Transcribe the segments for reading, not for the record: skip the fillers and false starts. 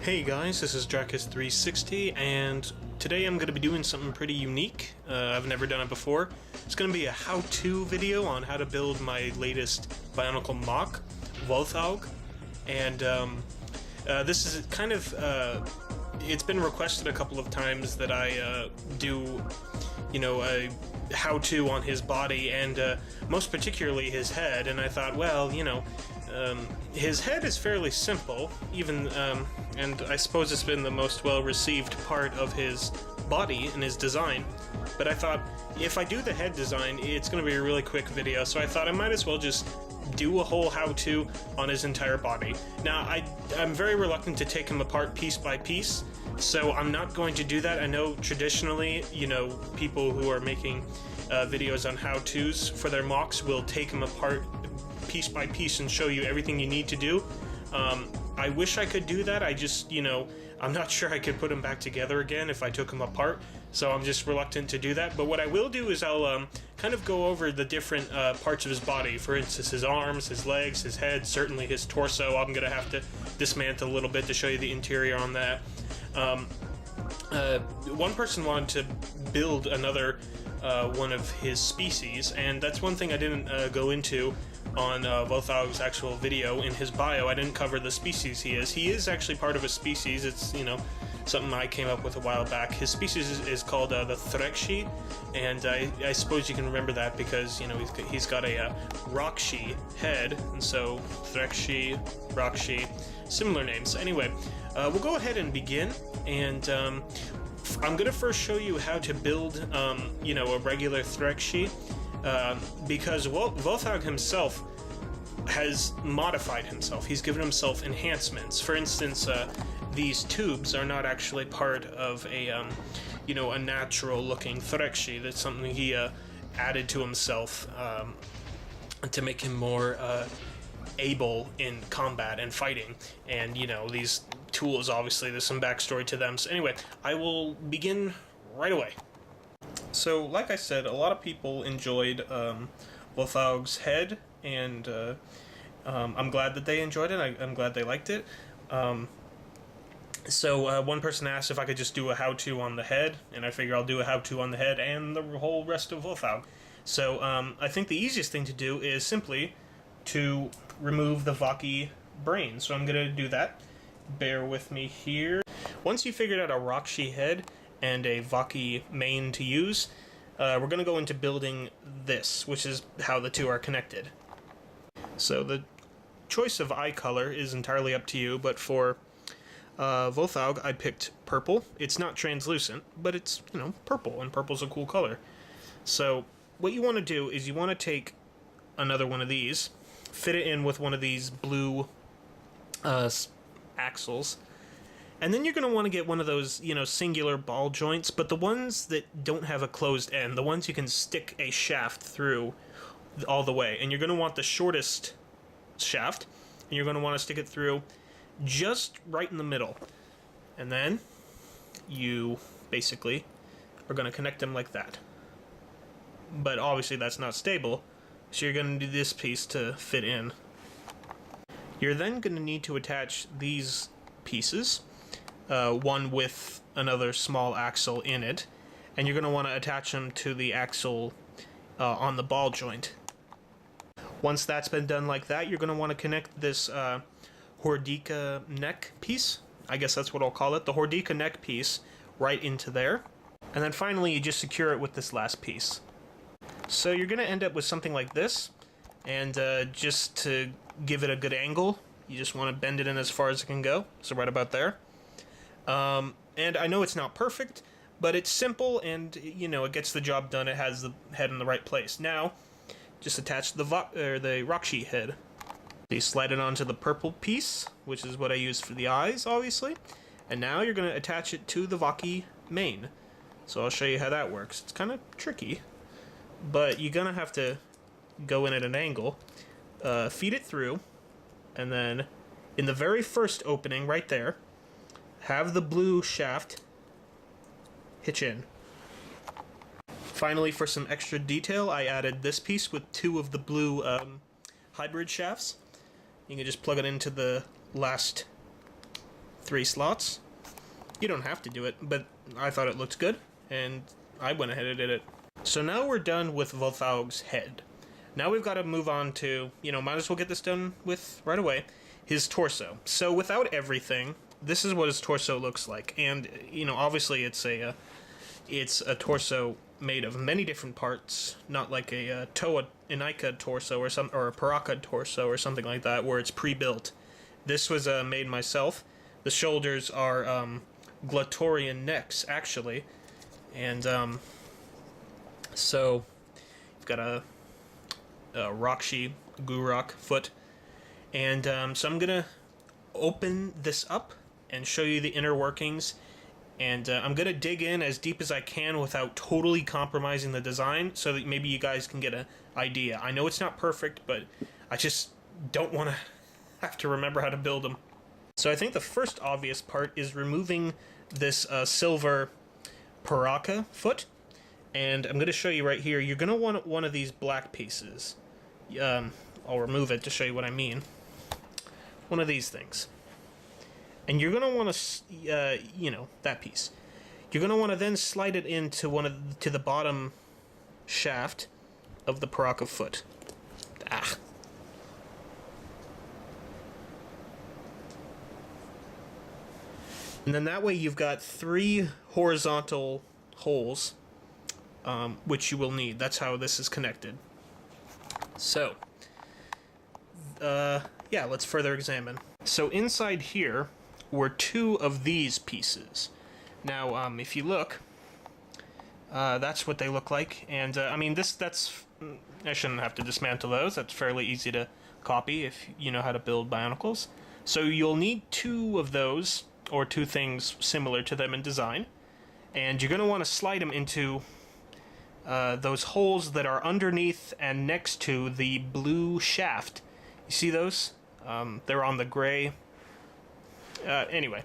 Hey guys, this is Dracus360, and today I'm going to be doing something pretty unique. I've never done it before. It's going to be a how-to video on how to build my latest BIONICLE MOC, Wullthaug, and this is kind of, it's been requested a couple of times that I do, a how-to on his body, and most particularly his head, and I thought, well, his head is fairly simple, even, and I suppose it's been the most well-received part of his body and his design, but I thought, if I do the head design, it's going to be a really quick video, so I thought I might as well just do a whole how-to on his entire body. Now, I'm very reluctant to take him apart piece by piece, so I'm not going to do that. I know traditionally, people who are making videos on how-tos for their MOCs will take them apart piece by piece and show you everything you need to do. I wish I could do that. I just, I'm not sure I could put them back together again if I took them apart, so I'm just reluctant to do that. But what I will do is I'll kind of go over the different parts of his body. For instance, his arms, his legs, his head, certainly his torso. I'm going to have to dismantle a little bit to show you the interior on that. One person wanted to build another one of his species, and that's one thing I didn't go into on Wullthaug's actual video. In his bio, I didn't cover the species he is. He is actually part of a species. It's, something I came up with a while back. His species is called the Threkshee, and I suppose you can remember that because, he's got a Threkshee head, and so Threkshee, Threkshee, similar names. Anyway, we'll go ahead and begin, and I'm going to first show you how to build, a regular Threkshee, because Wullthaug himself has modified himself. He's given himself enhancements. For instance, these tubes are not actually part of a natural-looking Threkshee. That's something he added to himself to make him more able in combat and fighting. And, these tools, obviously, there's some backstory to them. So anyway, I will begin right away. So, like I said, a lot of people enjoyed Wullthaug's head, and I'm glad that they enjoyed it. I'm glad they liked it. So one person asked if I could just do a how-to on the head, and I figure I'll do a how-to on the head and the whole rest of Wullthaug. So I think the easiest thing to do is simply to remove the Vaki brain. So I'm going to do that. Bear with me here. Once you figured out a Threkshee head and a Vaki mane to use, we're going to go into building this, which is how the two are connected. So the choice of eye color is entirely up to you, but for Wullthaug, I picked purple. It's not translucent, but it's, purple, and purple's a cool color. So what you want to do is you want to take another one of these, fit it in with one of these blue axles, and then you're going to want to get one of those, singular ball joints, but the ones that don't have a closed end, the ones you can stick a shaft through all the way. And you're going to want the shortest shaft, and you're going to want to stick it through just right in the middle. And then you basically are going to connect them like that. But obviously that's not stable, so you're going to do this piece to fit in. You're then going to need to attach these pieces, one with another small axle in it, and you're going to want to attach them to the axle on the ball joint. Once that's been done like that, you're going to want to connect this Hordika neck piece, I guess that's what I'll call it, the Hordika neck piece, right into there. And then finally you just secure it with this last piece. So you're going to end up with something like this, and just to give it a good angle, you just want to bend it in as far as it can go, so right about there. And I know it's not perfect, but it's simple, and it gets the job done. It has the head in the right place. Now, just attach the Threkshee head. You slide it onto the purple piece, which is what I use for the eyes, obviously. And now you're going to attach it to the Vaki mane. So I'll show you how that works. It's kind of tricky, but you're going to have to go in at an angle, feed it through, and then in the very first opening right there, have the blue shaft hitch in. Finally, for some extra detail, I added this piece with two of the blue hybrid shafts. You can just plug it into the last 3 slots. You don't have to do it, but I thought it looked good, and I went ahead and did it. So now we're done with Wullthaug's head. Now we've got to move on to, might as well get this done with right away, his torso. So without everything, this is what his torso looks like. And, obviously it's a torso made of many different parts, not like a Inika torso or a Paraka torso or something like that, where it's pre-built. This was made myself. The shoulders are Glatorian necks, actually. And so you've got a Threkshee Bohrok foot. And so I'm going to open this up and show you the inner workings. And I'm going to dig in as deep as I can without totally compromising the design so that maybe you guys can get an idea. I know it's not perfect, but I just don't want to have to remember how to build them. So I think the first obvious part is removing this silver Paraka foot. And I'm going to show you right here. You're going to want one of these black pieces. I'll remove it to show you what I mean. One of these things. And you're going to want to, that piece. You're going to want to then slide it into to the bottom shaft of the Paraka foot. And then that way you've got 3 horizontal holes, which you will need. That's how this is connected. So, yeah, let's further examine. So inside here were 2 of these pieces. Now, if you look, that's what they look like. And, I mean, I shouldn't have to dismantle those. That's fairly easy to copy if you know how to build Bionicles. So you'll need 2 of those, or 2 things similar to them in design. And you're going to want to slide them into those holes that are underneath and next to the blue shaft. You see those? They're on the gray. Anyway,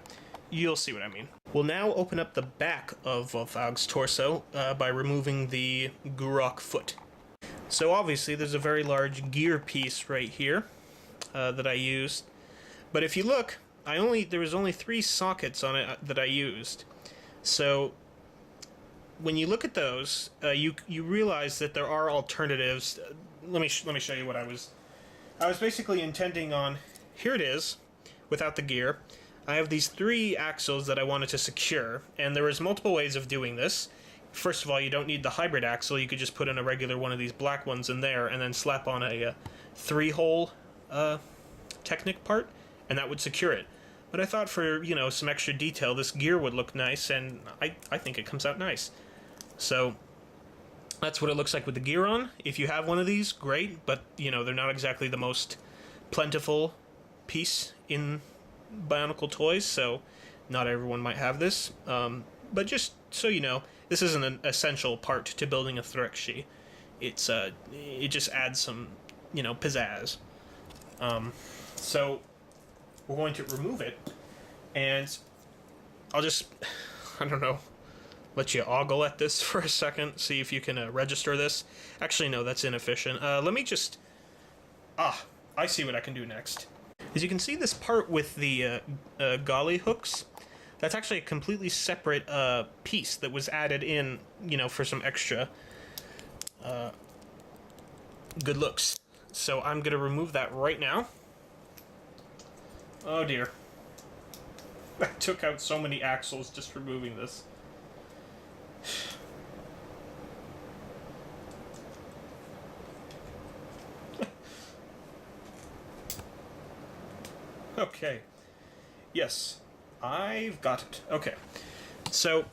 you'll see what I mean. We'll now open up the back of Wullthaug's torso by removing the Bohrok foot. So obviously there's a very large gear piece right here that I used. But if you look, there was only 3 sockets on it that I used. So when you look at those, you realize that there are alternatives. Let me show you what I was basically intending on. Here it is, without the gear. I have these 3 axles that I wanted to secure, and there was multiple ways of doing this. First of all, you don't need the hybrid axle. You could just put in a regular one of these black ones in there, and then slap on a 3-hole Technic part, and that would secure it. But I thought for, some extra detail, this gear would look nice, and I think it comes out nice. So that's what it looks like with the gear on. If you have one of these, great, but, they're not exactly the most plentiful piece in Bionicle toys, so not everyone might have this. But just so you know, this isn't an essential part to building a Threkshee. It just adds some, pizzazz. So we're going to remove it, and I'll just, I don't know, let you ogle at this for a second, see if you can register this. Actually, no, that's inefficient. Let me just, I see what I can do next. As you can see, this part with the golly hooks, that's actually a completely separate piece that was added in, for some extra good looks. So I'm going to remove that right now. Oh dear. I took out so many axles just removing this. Okay. Yes, I've got it. Okay. So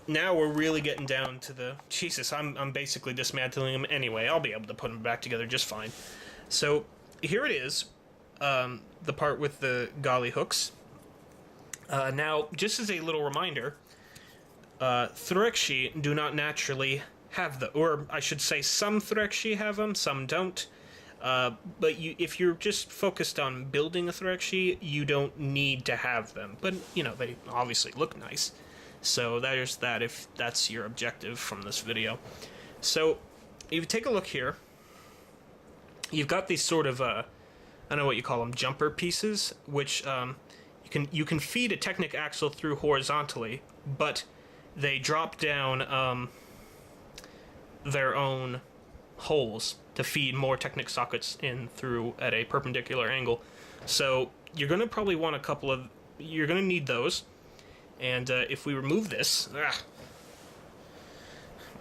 now we're really getting down to the... Jesus, I'm basically dismantling them anyway. I'll be able to put them back together just fine. So here it is, the part with the golly hooks. Now, just as a little reminder, Threkshee do not naturally have the... Or I should say some Threkshee have them, some don't. But if you're just focused on building a Threkshee, you don't need to have them. But, they obviously look nice. So there's that if that's your objective from this video. So, if you take a look here, you've got these sort of, I don't know what you call them, jumper pieces, which you you can feed a Technic axle through horizontally, but they drop down their own holes to feed more Technic sockets in through at a perpendicular angle. So you're going to probably want you're going to need those. And if we remove this, my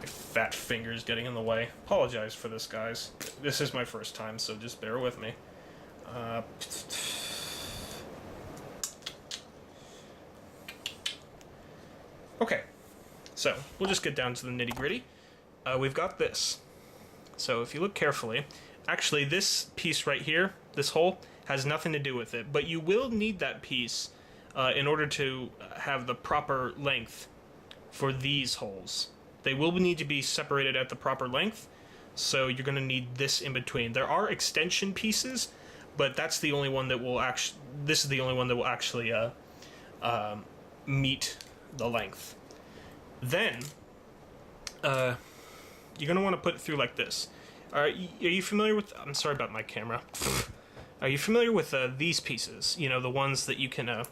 fat finger's getting in the way. Apologize for this, guys. This is my first time, so just bear with me. Okay, so we'll just get down to the nitty-gritty. We've got this. So if you look carefully, actually this piece right here, this hole, has nothing to do with it, but you will need that piece in order to have the proper length for these holes. They will need to be separated at the proper length, so you're going to need this in between. There are extension pieces, but that's the only one that will actually. This is the only one that will actually meet the length. Then you're going to want to put it through like this. Are you familiar with? I'm sorry about my camera. Are you familiar with these pieces? You know, the ones that you can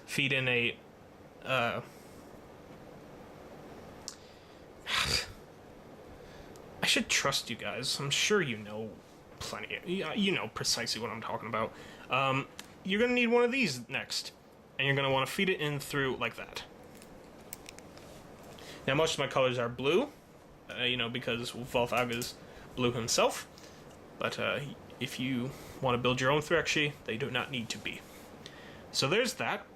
feed in a. I should trust you guys. I'm sure you know plenty. You know precisely what I'm talking about. You're going to need one of these next. And you're going to want to feed it in through like that. Now, most of my colors are blue. You know, because Wullthaug is blue himself. But if you want to build your own Threkshee, they do not need to be. So there's that.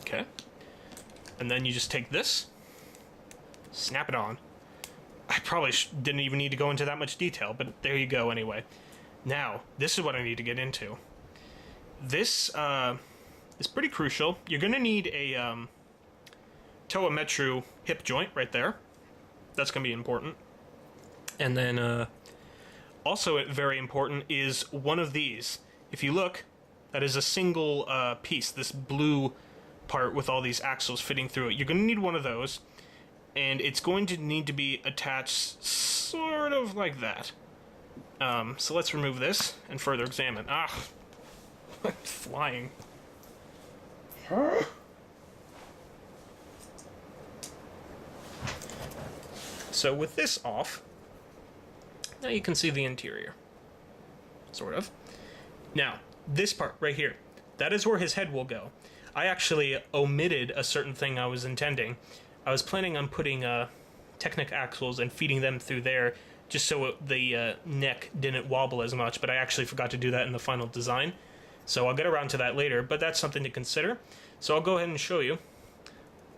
Okay. And then you just take this, snap it on. I probably didn't even need to go into that much detail, but there you go anyway. Now, this is what I need to get into. This is pretty crucial. You're going to need a Toa Metru hip joint right there. That's going to be important. And then also very important is one of these. If you look, that is a single piece, this blue part with all these axles fitting through it. You're going to need one of those, and it's going to need to be attached sort of like that. So let's remove this and further examine. Ah, I'm flying. So with this off, now you can see the interior. Sort of. Now, this part right here, that is where his head will go. I actually omitted a certain thing I was intending. I was planning on putting Technic axles and feeding them through there just so the neck didn't wobble as much, but I actually forgot to do that in the final design. So I'll get around to that later, but that's something to consider. So I'll go ahead and show you.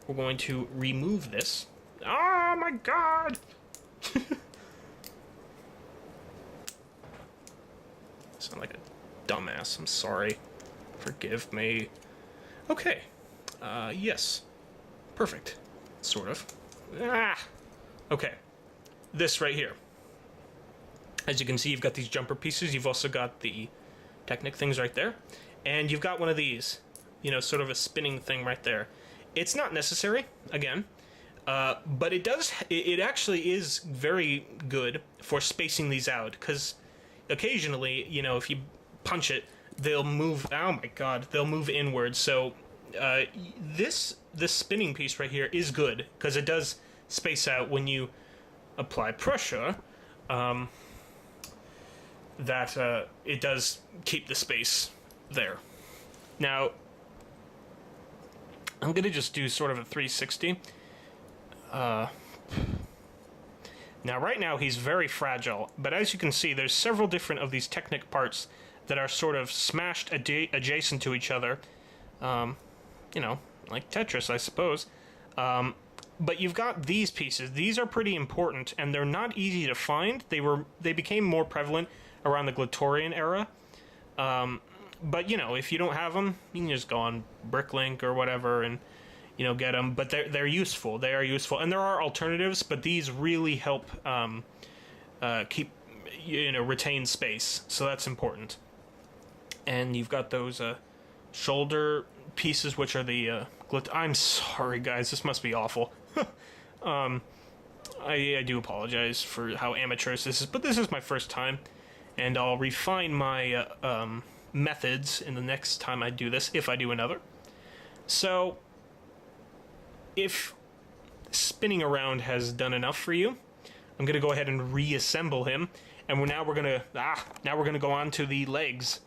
We're going to remove this. Oh my god! Sound like a dumbass, I'm sorry. Forgive me. Okay. Yes. Perfect. Sort of. Ah! Okay. This right here. As you can see, you've got these jumper pieces. You've also got the Technic things right there. And you've got one of these. You know, sort of a spinning thing right there. It's not necessary, again. But it does. It actually is very good for spacing these out. Because occasionally, you know, if you punch it, they'll move. Oh my god, they'll move inward. So this spinning piece right here is good because it does space out when you apply pressure. That it does keep the space there. Now I'm gonna just do sort of a 360. Now right now he's very fragile, but as you can see, there's several different of these Technic parts that are sort of smashed adjacent to each other. You know, like Tetris, I suppose. But you've got these pieces. These are pretty important, and they're not easy to find. They became more prevalent around the Glatorian era. But, you know, if you don't have them, you can just go on Bricklink or whatever and, you know, get them. But they're useful. They are useful. And there are alternatives, but these really help keep, you know, retain space. So that's important. And you've got those shoulder pieces, which are the I'm sorry, guys. This must be awful. I do apologize for how amateurish this is, but this is my first time, and I'll refine my methods in the next time I do this, if I do another. So, if spinning around has done enough for you, I'm going to go ahead and reassemble him, and now we're going to go on to the legs.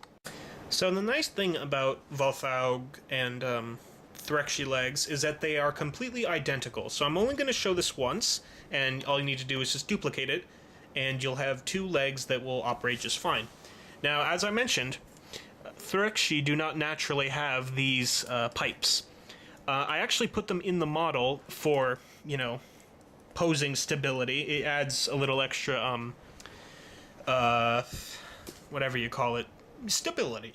So the nice thing about Wullthaug and Threkshee legs is that they are completely identical. So I'm only going to show this once, and all you need to do is just duplicate it, and you'll have 2 legs that will operate just fine. Now, as I mentioned, Threkshee do not naturally have these pipes. I actually put them in the model for, you know, posing stability. It adds a little extra, whatever you call it, stability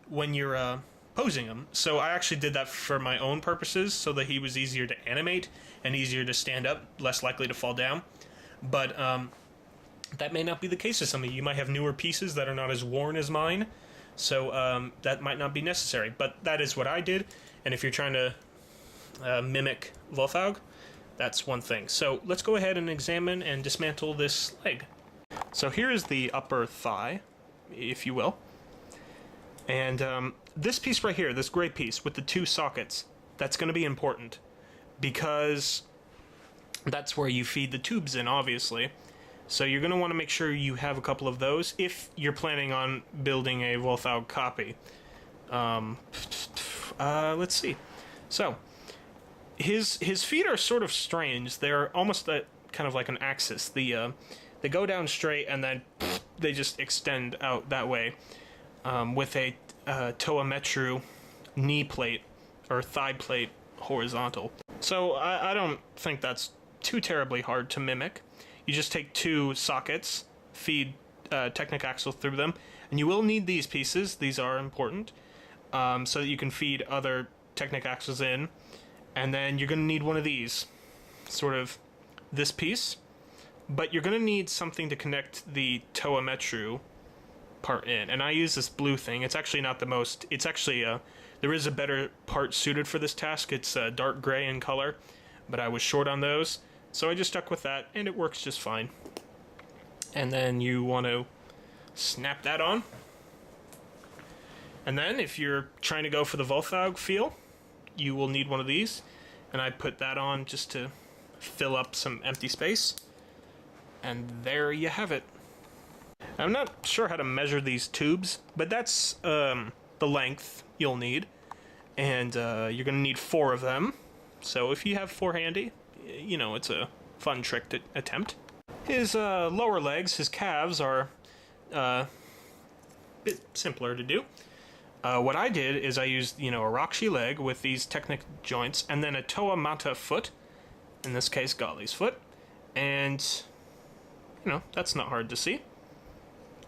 when you're posing him. So I actually did that for my own purposes, so that he was easier to animate and easier to stand up, less likely to fall down. But that may not be the case with some of you. You might have newer pieces that are not as worn as mine, so that might not be necessary. But that is what I did, and if you're trying to mimic Wullthaug, that's one thing. So let's go ahead and examine and dismantle this leg. So here is the upper thigh, if you will. And this piece right here, this gray piece with the 2 sockets, that's going to be important, because that's where you feed the tubes in, obviously. So you're going to want to make sure you have a couple of those if you're planning on building a Wullthaug copy. Let's see. So his feet are sort of strange. They're almost kind of like an axis. They go down straight and then they just extend out that way, with a toa-metru knee plate or thigh plate horizontal. So I don't think that's too terribly hard to mimic. You just take 2 sockets, feed Technic Axle through them, and you will need these pieces. These are important, so that you can feed other Technic Axles in. And then you're going to need one of these, sort of this piece, but you're going to need something to connect the toa-metru part in. And I use this blue thing. It's actually not the most, it's actually, there is a better part suited for this task. It's dark gray in color, but I was short on those, so I just stuck with that, and it works just fine. And then you want to snap that on. And then if you're trying to go for the Wullthaug feel, you will need one of these, and I put that on just to fill up some empty space, and there you have it. I'm not sure how to measure these tubes, but that's the length you'll need, and you're going to need 4 of them, so if you have 4 handy, you know, it's a fun trick to attempt. His lower legs, his calves, are a bit simpler to do. What I did is I used, you know, a Threkshee leg with these Technic joints, and then a Toa Mata foot, in this case Golly's foot, and, you know, that's not hard to see.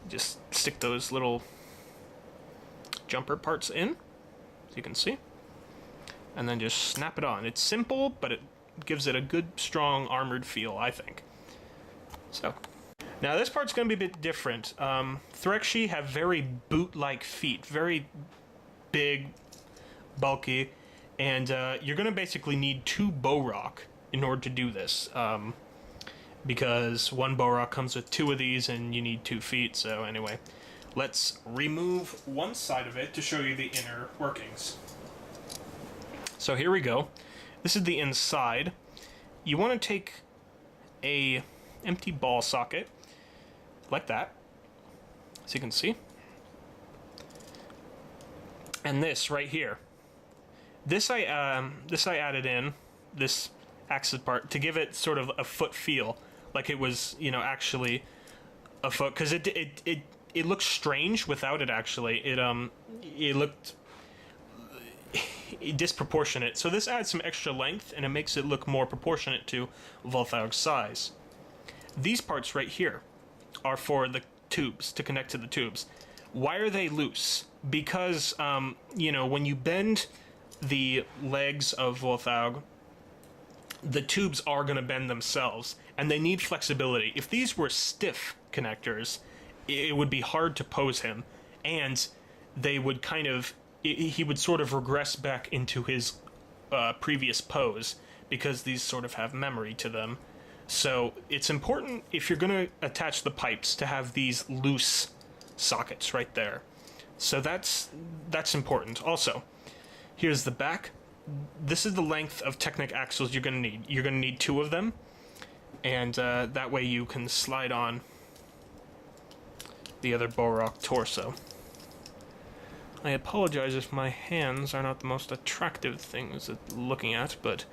Just stick those little jumper parts in, so you can see, and then just snap it on. It's simple, but it gives it a good, strong, armored feel, I think. So, now this part's going to be a bit different. Threkshee have very boot-like feet, very big, bulky, and you're going to basically need 2 Bohrok in order to do this, because 1 Bohrok comes with 2 of these, and you need 2 feet. So anyway, let's remove one side of it to show you the inner workings. So here we go. This is the inside. You want to take a empty ball socket, like that, as you can see. And this right here. This I added in, this axis part, to give it sort of a foot feel, like it was, you know, actually a foot, because it looks strange without it actually. It looked disproportionate. So this adds some extra length, and it makes it look more proportionate to Wullthaug's size. These parts right here are for the tubes, to connect to the tubes. Why are they loose? Because, you know, when you bend the legs of Wullthaug, the tubes are going to bend themselves, and they need flexibility. If these were stiff connectors, it would be hard to pose him, and they would kind of, he would sort of regress back into his previous pose, because these sort of have memory to them. So it's important, if you're going to attach the pipes, to have these loose sockets right there. So that's important. Also, here's the back. This is the length of Technic axles you're going to need. You're going to need 2 of them, and that way you can slide on the other Bohrok torso. I apologize if my hands are not the most attractive things looking at, but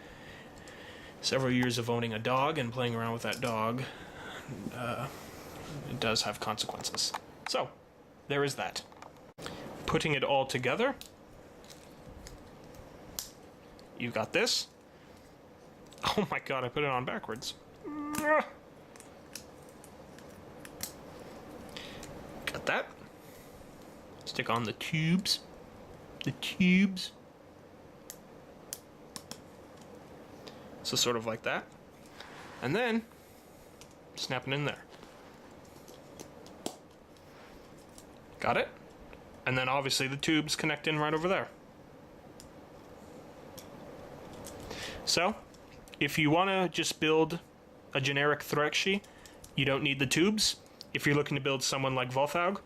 several years of owning a dog and playing around with that dog, it does have consequences. So, there is that. Putting it all together, you got this. Oh my god, I put it on backwards. Got that. Stick on the tubes. The tubes. So sort of like that. And then, snap it in there. Got it? And then obviously the tubes connect in right over there. So, if you want to just build a generic Threkshee, you don't need the tubes. If you're looking to build someone like Wullthaug,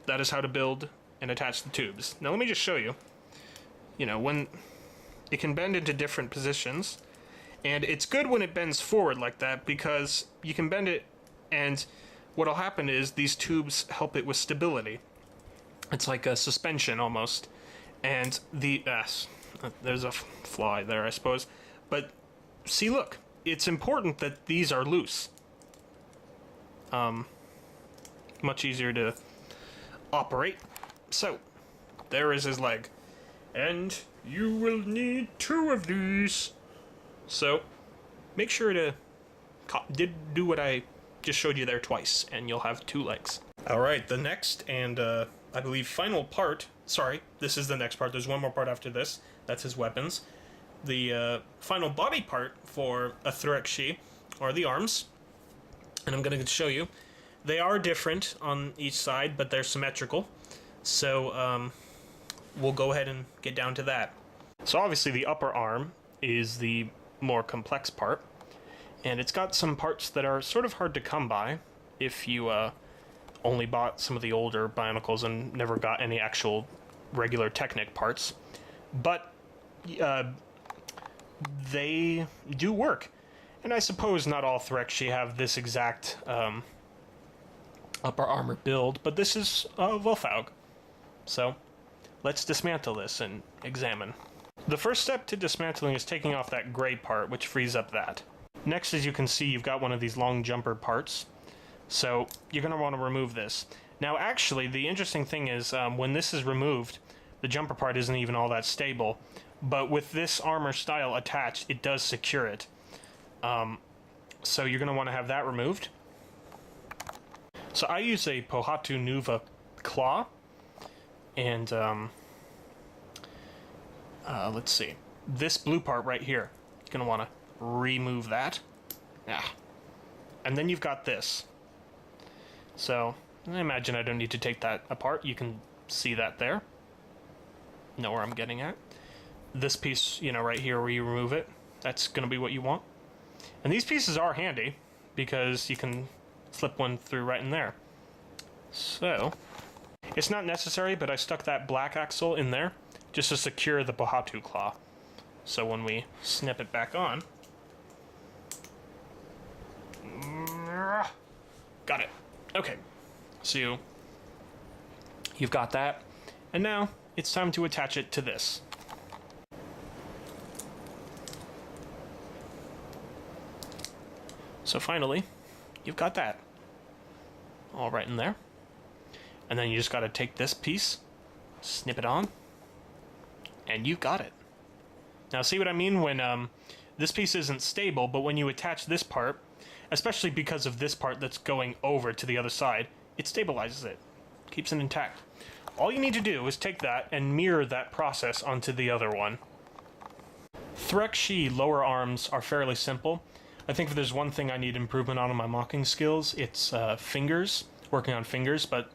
that is how to build and attach the tubes. Now let me just show you. You know, when it can bend into different positions, and it's good when it bends forward like that because you can bend it, and what'll happen is these tubes help it with stability. It's like a suspension almost. And there's a fly there, I suppose. But see, look, it's important that these are loose. Much easier to operate. So, there is his leg. And you will need 2 of these. So, make sure to do what I just showed you there twice, and you'll have 2 legs. Alright, the next and I believe final part, sorry, this is the next part, there's one more part after this, that's his weapons. The final body part for a Threkshee are the arms, and I'm going to show you. They are different on each side, but they're symmetrical, so we'll go ahead and get down to that. So obviously the upper arm is the more complex part, and it's got some parts that are sort of hard to come by if you only bought some of the older Bionicles and never got any actual regular Technic parts. But they do work. And I suppose not all Threkshee have this exact upper armor build, but this is Wullthaug. So let's dismantle this and examine. The first step to dismantling is taking off that gray part, which frees up that. Next, as you can see, you've got one of these long jumper parts. So you're going to want to remove this. Now actually, the interesting thing is when this is removed, the jumper part isn't even all that stable. But with this armor style attached, it does secure it. So you're going to want to have that removed. So I use a Pohatu Nuva claw. And let's see. This blue part right here, you're going to want to remove that. And then you've got this. So, I imagine I don't need to take that apart. You can see that there. Know where I'm getting at. This piece, you know, right here where you remove it, that's going to be what you want. And these pieces are handy because you can slip one through right in there. So, it's not necessary, but I stuck that black axle in there just to secure the Pohatu claw. So when we snip it back on... Got it. Okay, so you've got that, and now it's time to attach it to this. So finally, you've got that all right in there, and then you just got to take this piece, snip it on, and you've got it. Now see what I mean when this piece isn't stable, but when you attach this part, especially because of this part that's going over to the other side, it stabilizes it, keeps it intact. All you need to do is take that and mirror that process onto the other one. Threkshee lower arms are fairly simple. I think if there's one thing I need improvement on in my mocking skills, it's fingers, working on fingers, but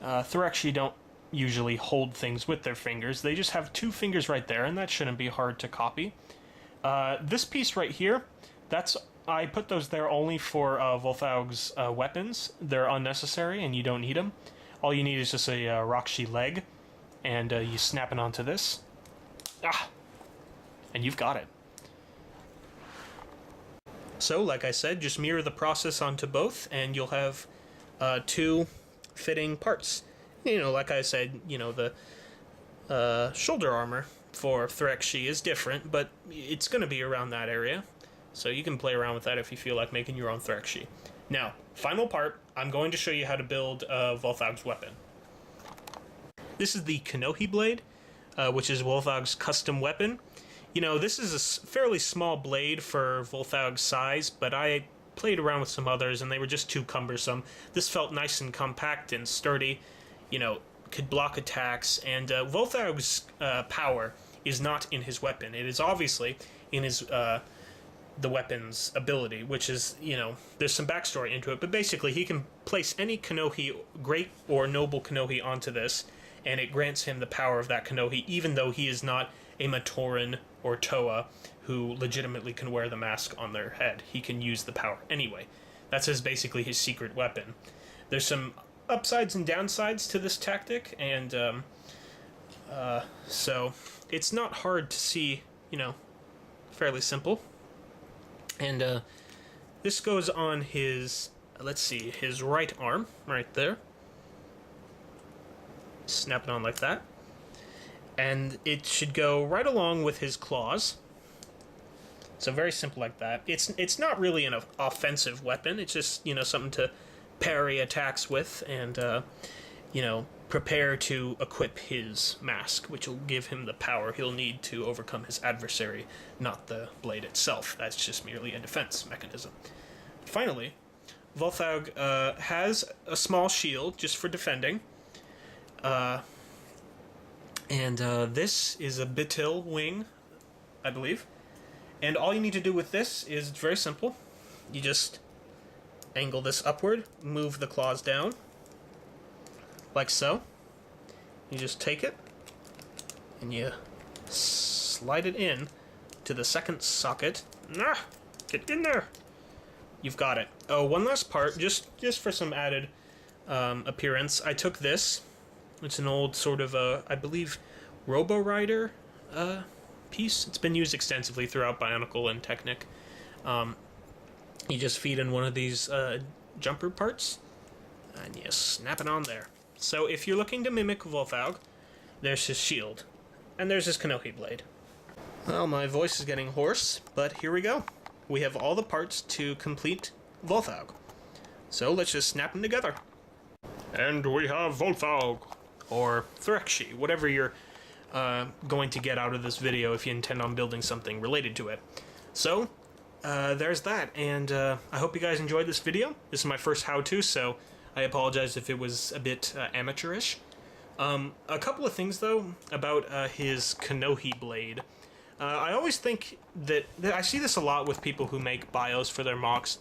Threkshee don't usually hold things with their fingers. They just have 2 fingers right there, and that shouldn't be hard to copy. This piece right here, I put those there only for Wullthaug's weapons. They're unnecessary and you don't need them. All you need is just a Threkshee leg, and you snap it onto this. And you've got it. So, like I said, just mirror the process onto both, and you'll have two fitting parts. You know, like I said, you know, the shoulder armor for Threkshee is different, but it's going to be around that area. So you can play around with that if you feel like making your own Threkshee. Now, final part, I'm going to show you how to build Wullthaug's weapon. This is the Kanohi Blade, which is Wullthaug's custom weapon. You know, this is a fairly small blade for Wullthaug's size, but I played around with some others and they were just too cumbersome. This felt nice and compact and sturdy, you know, could block attacks, and Wullthaug's power is not in his weapon. It is obviously in his the weapon's ability, which is, you know, there's some backstory into it, but basically he can place any Kanohi, great or noble Kanohi, onto this, and it grants him the power of that Kanohi, even though he is not a Matoran or Toa who legitimately can wear the mask on their head. He can use the power anyway. That's basically his secret weapon. There's some upsides and downsides to this tactic, and so it's not hard to see, you know, fairly simple. And this goes on his, let's see, his right arm, right there. Snap it on like that. And it should go right along with his claws. So very simple like that. It's not really an offensive weapon. It's just, you know, something to parry attacks with, and you know, prepare to equip his mask, which will give him the power he'll need to overcome his adversary, not the blade itself. That's just merely a defense mechanism. Finally, Wullthaug has a small shield just for defending, and this is a Bitil wing, I believe. And all you need to do with this is very simple. You just angle this upward, move the claws down, like so. You just take it, and you slide it in to the second socket. Get in there! You've got it. Oh, one last part, just for some added appearance. I took this. It's an old sort of, I believe, Robo Rider piece. It's been used extensively throughout Bionicle and Technic. You just feed in one of these jumper parts, and you snap it on there. So if you're looking to mimic Wullthaug, there's his shield, and there's his Kanohi Blade. Well, my voice is getting hoarse, but here we go. We have all the parts to complete Wullthaug. So let's just snap them together. And we have Wullthaug, or Threkshee, whatever you're going to get out of this video if you intend on building something related to it. So, there's that, and I hope you guys enjoyed this video. This is my first how-to, so I apologize if it was a bit amateurish. A couple of things, though, about his Kanohi Blade. I always think that I see this a lot with people who make bios for their mocks.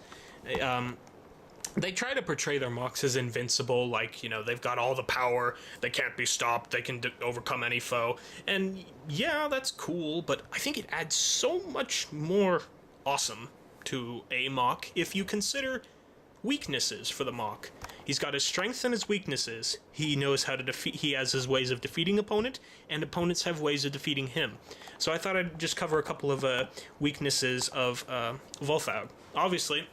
They try to portray their mocks as invincible, like, you know, they've got all the power, they can't be stopped, they can overcome any foe. And yeah, that's cool, but I think it adds so much more awesome to a mock if you consider weaknesses for the mock. He's got his strengths and his weaknesses. He knows how to defeat, he has his ways of defeating opponent, and opponents have ways of defeating him. So I thought I'd just cover a couple of weaknesses of Wullthaug. Obviously,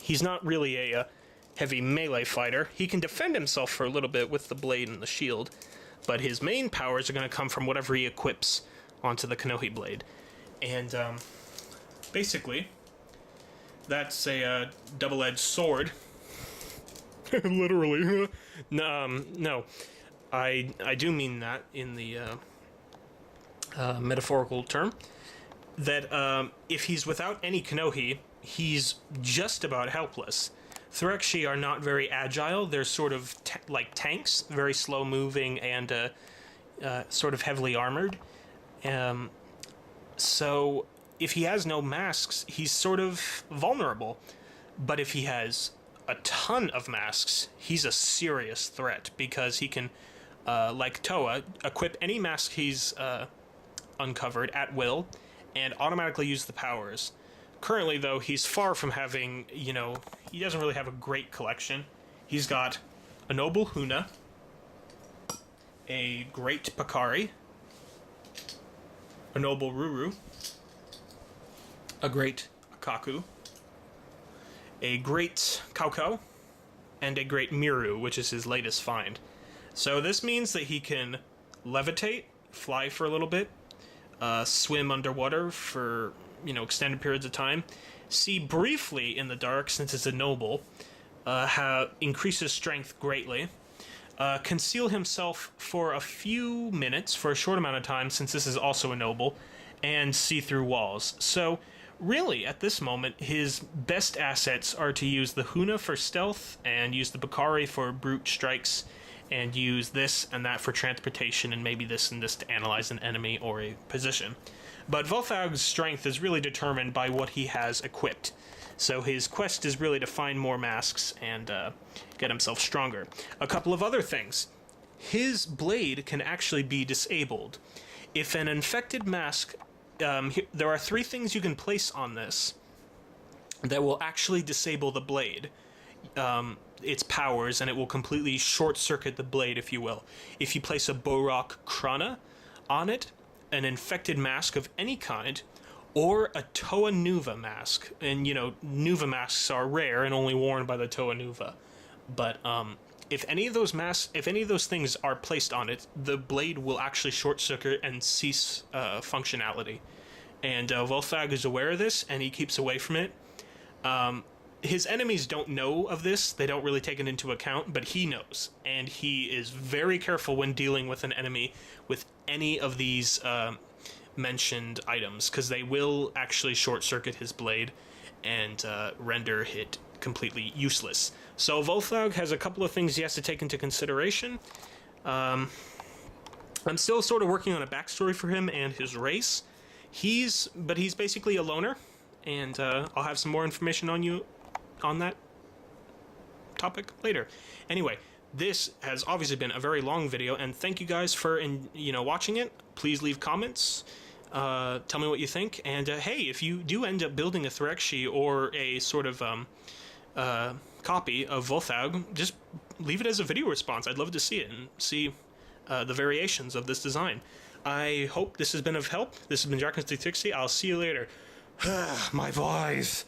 he's not really a heavy melee fighter. He can defend himself for a little bit with the blade and the shield, but his main powers are going to come from whatever he equips onto the Kanohi Blade. And basically, that's a double-edged sword. Literally. No. I do mean that in the metaphorical term. That if he's without any Kanohi, he's just about helpless. Threkshee are not very agile. They're sort of like tanks, very slow-moving and sort of heavily armored. So if he has no masks, he's sort of vulnerable. But if he has a ton of masks, he's a serious threat, because he can, like Toa, equip any mask he's uncovered at will and automatically use the powers. Currently, though, he's far from having, you know, he doesn't really have a great collection. He's got a noble Huna, a great Pakari, a noble Ruru, a great Akaku, a great Kaukau, and a great Miru, which is his latest find. So this means that he can levitate, fly for a little bit, swim underwater for, extended periods of time, see briefly in the dark since it's a noble, increases strength greatly, conceal himself for a few minutes, for a short amount of time since this is also a noble, and see through walls. So really, at this moment, his best assets are to use the Huna for stealth, and use the Bakari for brute strikes, and use this and that for transportation, and maybe this and this to analyze an enemy or a position. But Wullthaug's strength is really determined by what he has equipped. So his quest is really to find more masks and get himself stronger. A couple of other things. His blade can actually be disabled. If an infected mask... there are 3 things you can place on this that will actually disable the blade. Its powers, and it will completely short-circuit the blade, if you will. If you place a Bohrok Krana on it, an infected mask of any kind, or a Toa Nuva mask. And, Nuva masks are rare and only worn by the Toa Nuva. But, if any of those things are placed on it, the blade will actually short-circuit and cease functionality. And Wullthaug is aware of this, and he keeps away from it. His enemies don't know of this, they don't really take it into account, but he knows. And he is very careful when dealing with an enemy with any of these mentioned items, because they will actually short-circuit his blade and render it completely useless. So Wullthaug has a couple of things he has to take into consideration. I'm still sort of working on a backstory for him and his race. He's basically a loner, and I'll have some more information on that topic later. Anyway, this has obviously been a very long video, and thank you guys for watching it. Please leave comments. Tell me what you think, and hey, if you do end up building a Threkshee or a sort of copy of Wullthaug, just leave it as a video response. I'd love to see it and see the variations of this design. I hope this has been of help. This has been Threkshee. I'll see you later. My voice.